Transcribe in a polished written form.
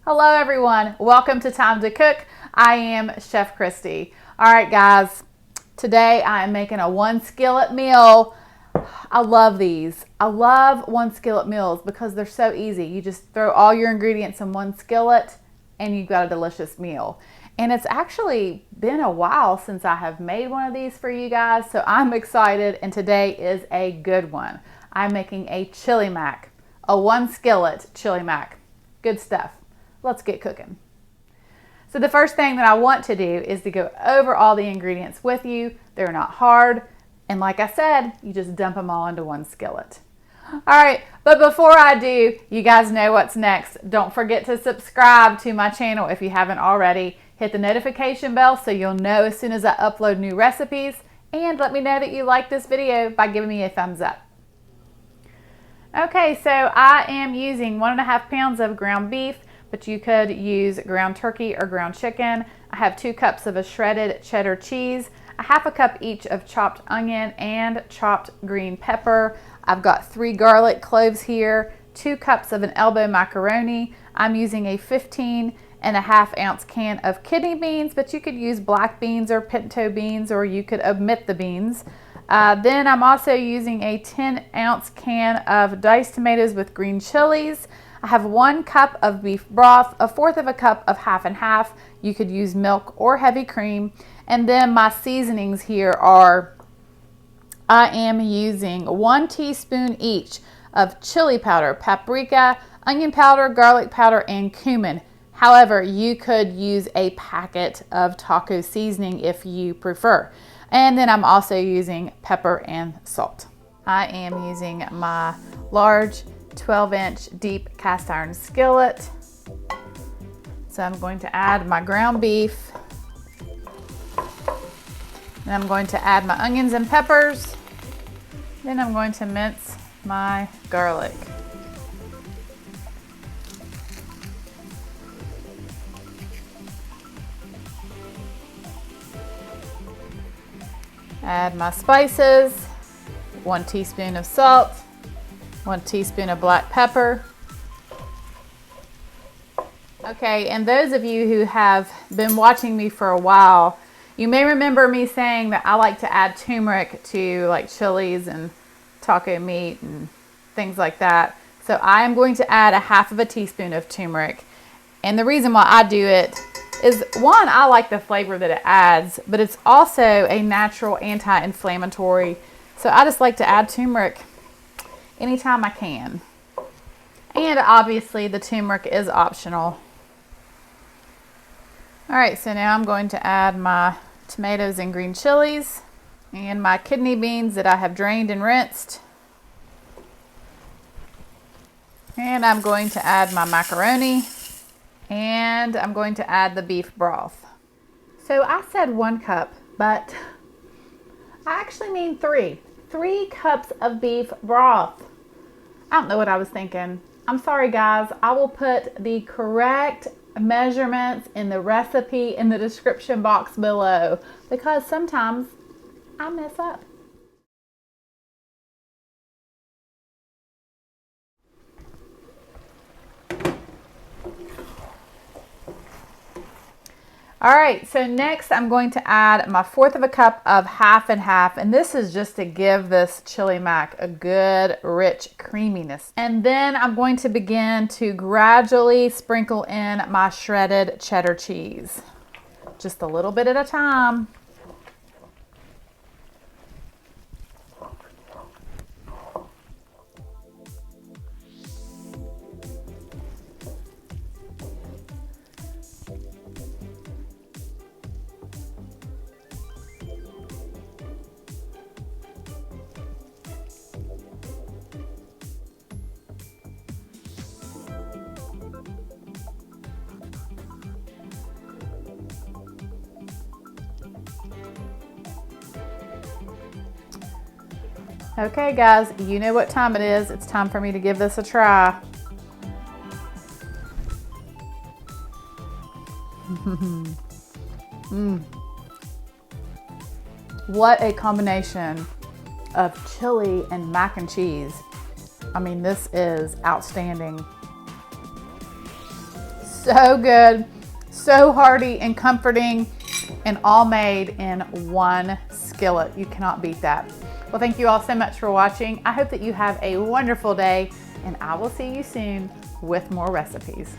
Hello everyone, welcome to Time to Cook. I am Chef Christy. All right guys, today I am making a one skillet meal. I love these. I love one skillet meals because they're so easy. You just throw all your ingredients in one skillet and you've got a delicious meal. And it's actually been a while since I have made one of these for you guys, so I'm excited, and today is a good one. I'm making a chili mac, a one skillet chili mac. Good stuff. Let's get cooking. So the first thing that I want to do is to go over all the ingredients with you. They're not hard. And like I said, you just dump them all into one skillet. All right, but before I do, you guys know what's next. Don't forget to subscribe to my channel if you haven't already. Hit the notification bell so you'll know as soon as I upload new recipes. And let me know that you like this video by giving me a thumbs up. Okay, so I am using 1.5 pounds of ground beef, but you could use ground turkey or ground chicken. I have 2 cups of a shredded cheddar cheese, a 1/2 cup each of chopped onion and chopped green pepper. I've got 3 garlic cloves here, 2 cups of an elbow macaroni. I'm using a 15.5 ounce can of kidney beans, but you could use black beans or pinto beans, or you could omit the beans. Then I'm also using a 10-ounce can of diced tomatoes with green chilies. I have 1 cup of beef broth, 1/4 cup of half and half. You could use milk or heavy cream. And then my seasonings here are, I am using 1 teaspoon each of chili powder, paprika, onion powder, garlic powder, and cumin. However, you could use a packet of taco seasoning if you prefer. And then I'm also using pepper and salt. I am using my large 12-inch deep cast iron skillet. So I'm going to add my ground beef. Then I'm going to add my onions and peppers. Then I'm going to mince my garlic. Add my spices, 1 teaspoon of salt, 1 teaspoon of black pepper. Okay, and those of you who have been watching me for a while, you may remember me saying that I like to add turmeric to like chilies and taco meat and things like that. So I am going to add a 1/2 teaspoon of turmeric. And the reason why I do it is, one, I like the flavor that it adds, but it's also a natural anti-inflammatory. So I just like to add turmeric anytime I can. And obviously the turmeric is optional. All right, so now I'm going to add my tomatoes and green chilies and my kidney beans that I have drained and rinsed. And I'm going to add my macaroni, and I'm going to add the beef broth. So I said 1 cup, but I actually mean 3. 3 cups of beef broth. I don't know what I was thinking. I'm sorry guys. I will put the correct measurements in the recipe in the description box below, because sometimes I mess up. All right, so next I'm going to add my 1/4 cup of half and half, and this is just to give this chili mac a good rich creaminess. And then I'm going to begin to gradually sprinkle in my shredded cheddar cheese, just a little bit at a time. Okay guys, you know what time it is. It's time for me to give this a try. What a combination of chili and mac and cheese. I mean, this is outstanding. So good, so hearty and comforting, and all made in one skillet. You cannot beat that. Well, thank you all so much for watching. I hope that you have a wonderful day, and I will see you soon with more recipes.